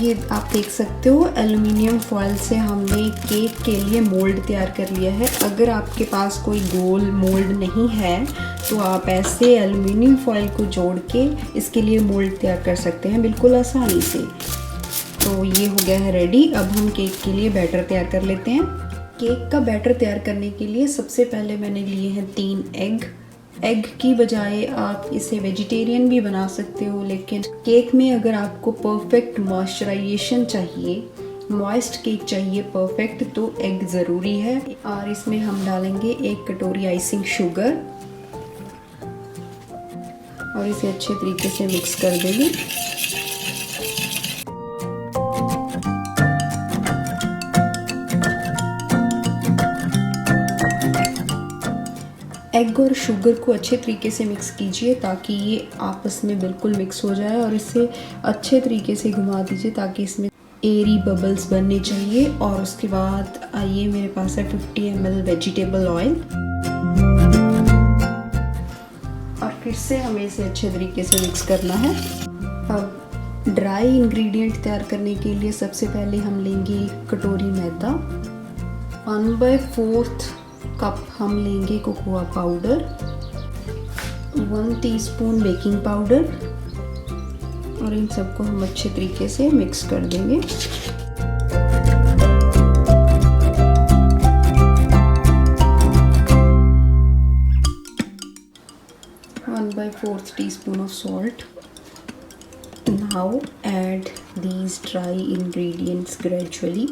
ये आप देख सकते हो एल्युमिनियम फॉयल से हमने केक के लिए मोल्ड तैयार कर लिया है। अगर आपके पास कोई गोल मोल्ड नहीं है तो आप ऐसे एल्युमिनियम फॉयल को जोड़ के इसके लिए मोल्ड तैयार कर सकते हैं बिल्कुल आसानी से। तो ये हो गया है रेडी। अब हम केक के लिए बैटर तैयार कर लेते हैं। केक का बैटर तैयार करने के लिए सबसे पहले मैंने लिए हैं 3 एग की बजाय आप इसे वेजिटेरियन भी बना सकते हो, लेकिन केक में अगर आपको परफेक्ट मॉइस्चराइजेशन चाहिए, मॉइस्ट केक चाहिए परफेक्ट, तो एग ज़रूरी है। और इसमें हम डालेंगे 1 कटोरी आइसिंग शुगर और इसे अच्छे तरीके से मिक्स कर देंगे। एग और शुगर को अच्छे तरीके से मिक्स कीजिए ताकि ये आपस में बिल्कुल मिक्स हो जाए, और इसे अच्छे तरीके से घुमा दीजिए ताकि इसमें एयरी बबल्स बनने चाहिए। और उसके बाद ये मेरे पास है 50 ml वेजिटेबल ऑयल, और फिर से हमें इसे अच्छे तरीके से मिक्स करना है। अब ड्राई इंग्रेडिएंट तैयार करने के लिए सबसे पहले हम लेंगे 1 कटोरी मैदा, 1/4 कप हम लेंगे cocoa powder, 1 teaspoon baking powder, और इन सबको हम अच्छे तरीके से मिक्स कर देंगे। 1/4 teaspoon of salt. Now add these dry ingredients gradually.